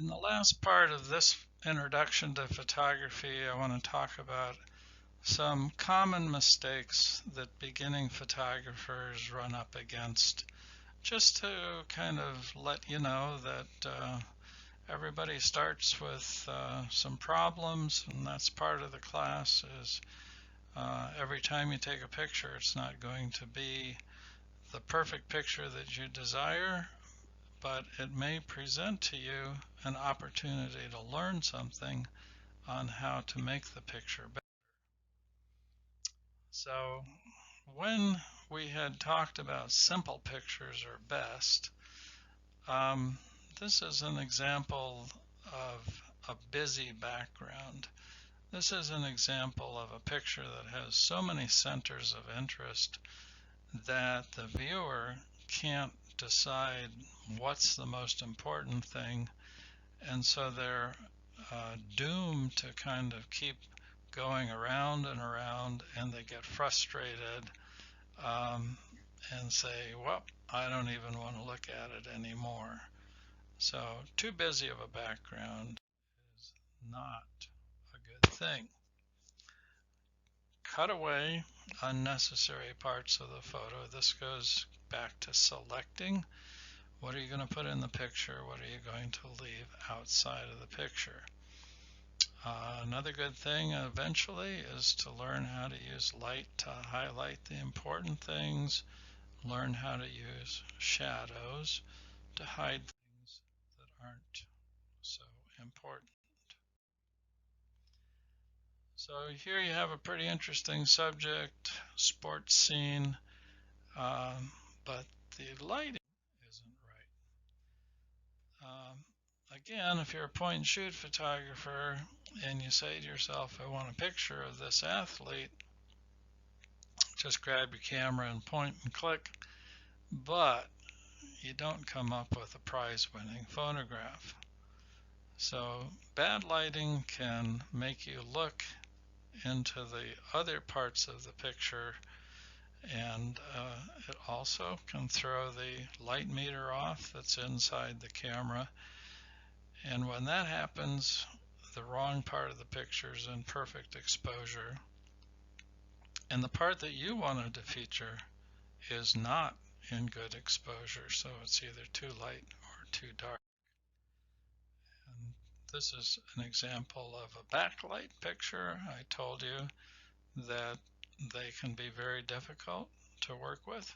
In the last part of this introduction to photography, I want to talk about some common mistakes that beginning photographers run up against, just to kind of let you know that everybody starts with some problems, and that's part of the class. Is every time you take a picture, it's not going to be the perfect picture that you desire, but it may present to you an opportunity to learn something on how to make the picture better. So when we had talked about simple pictures are best, um, this is an example of a busy background. This is an example of a picture that has so many centers of interest that the viewer can't decide what's the most important thing, and so they're doomed to kind of keep going around and around, and they get frustrated um, and say, well, I don't even want to look at it anymore. So too busy of a background is not a good thing. Cut away unnecessary parts of the photo. This goes back to selecting. What are you going to put in the picture? What are you going to leave outside of the picture? Another good thing eventually is to learn how to use light to highlight the important things, learn how to use shadows to hide things that aren't so important. So here you have a pretty interesting subject, sports scene, but the lighting isn't right. Again, if you're a point and shoot photographer and you say to yourself, I want a picture of this athlete, just grab your camera and point and click, but you don't come up with a prize-winning photograph. So bad lighting can make you look into the other parts of the picture, and it also can throw the light meter off that's inside the camera. And when that happens, the wrong part of the picture is in perfect exposure, and the part that you wanted to feature is not in good exposure, so it's either too light or too dark. And this is an example of a backlight picture. I told you that they can be very difficult to work with.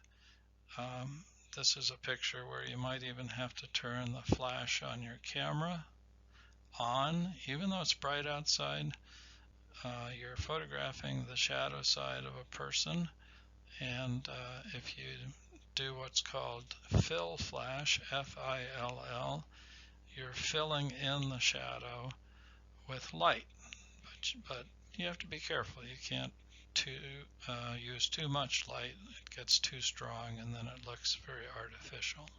This is a picture where you might even have to turn the flash on your camera on, even though it's bright outside. You're photographing the shadow side of a person, and if you do what's called fill flash, F-I-L-L, you're filling in the shadow with light, but you have to be careful. You can't use too much light. It gets too strong and then it looks very artificial.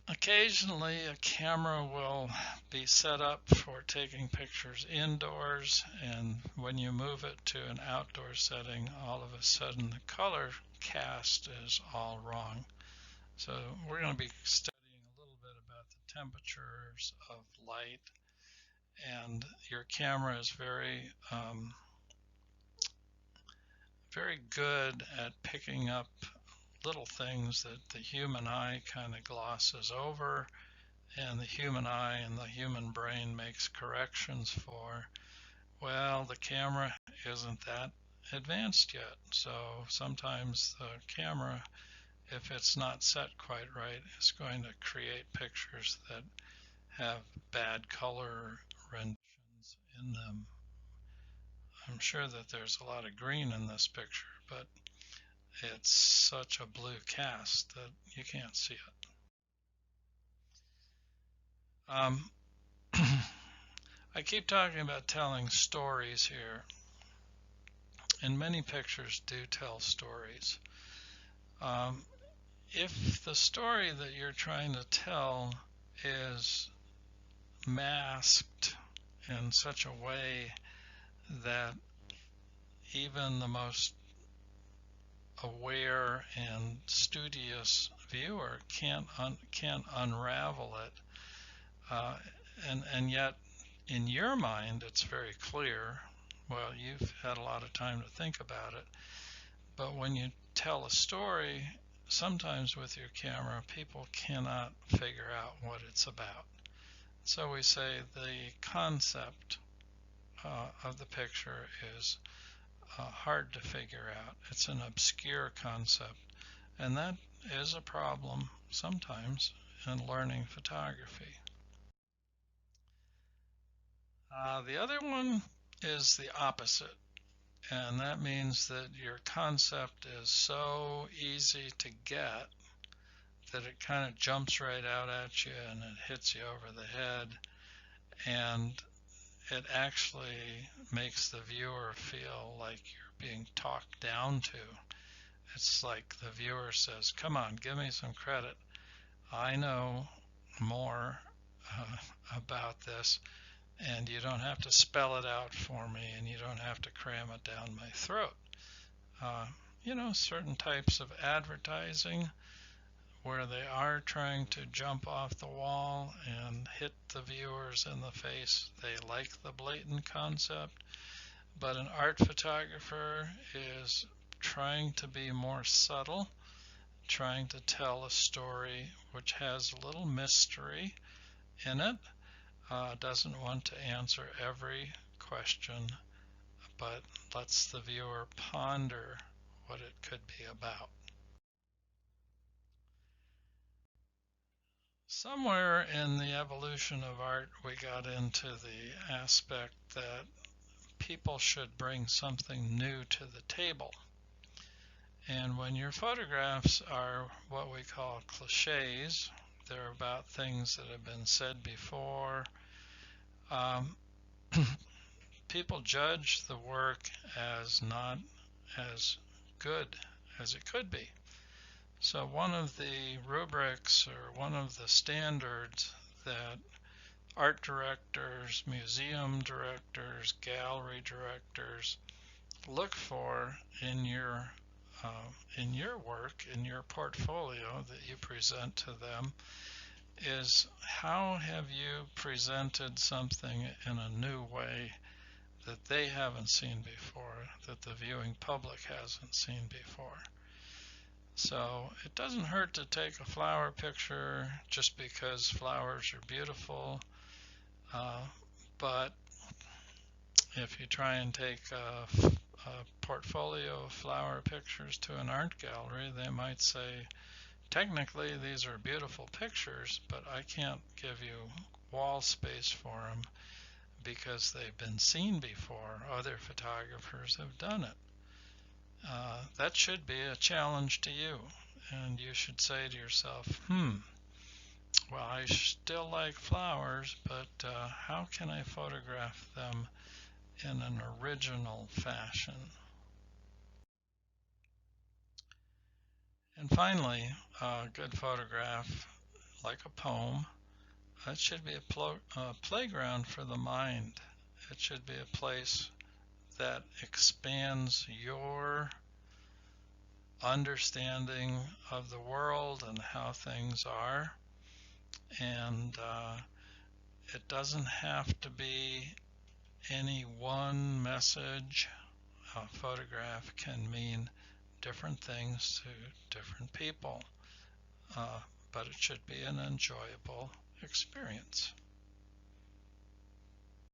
Occasionally a camera will be set up for taking pictures indoors, and when you move it to an outdoor setting, all of a sudden the color cast is all wrong. So we're going to be studying a little bit about the temperatures of light, and your camera is very good at picking up little things that the human eye kind of glosses over, and the human eye and the human brain makes corrections for. Well, the camera isn't that advanced yet, so sometimes the camera, if it's not set quite right, is going to create pictures that have bad color renditions in them. I'm sure that there's a lot of green in this picture, but it's such a blue cast that you can't see it. I keep talking about telling stories here, and many pictures do tell stories. If the story that you're trying to tell is masked in such a way that even the most aware and studious viewer can't unravel it, and yet in your mind it's very clear. Well, you've had a lot of time to think about it, but when you tell a story, sometimes with your camera, people cannot figure out what it's about. So we say the concept of the picture is hard to figure out. It's an obscure concept, and that is a problem sometimes in learning photography. The other one is the opposite, and that means that your concept is so easy to get that it kind of jumps right out at you and it hits you over the head, and it actually makes the viewer feel like you're being talked down to. It's like the viewer says, come on, give me some credit. I know more about this, and you don't have to spell it out for me, and you don't have to cram it down my throat. You know, certain types of advertising where they are trying to jump off the wall and hit the viewers in the face, they like the blatant concept, but an art photographer is trying to be more subtle, trying to tell a story which has a little mystery in it, doesn't want to answer every question, but lets the viewer ponder what it could be about. Somewhere in the evolution of art, we got into the aspect that people should bring something new to the table. And when your photographs are what we call cliches, they're about things that have been said before, people judge the work as not as good as it could be. So one of the rubrics or one of the standards that art directors, museum directors, gallery directors look for in your work, in your portfolio that you present to them, is how have you presented something in a new way that they haven't seen before, that the viewing public hasn't seen before. So it doesn't hurt to take a flower picture just because flowers are beautiful, but if you try and take a portfolio of flower pictures to an art gallery, they might say, technically these are beautiful pictures, but I can't give you wall space for them because they've been seen before. Other photographers have done it. That should be a challenge to you, and you should say to yourself, well, I still like flowers, but how can I photograph them in an original fashion? And finally, a good photograph, like a poem, it should be a playground for the mind. It should be a place that expands your understanding of the world and how things are. And it doesn't have to be any one message. A photograph can mean different things to different people, but it should be an enjoyable experience.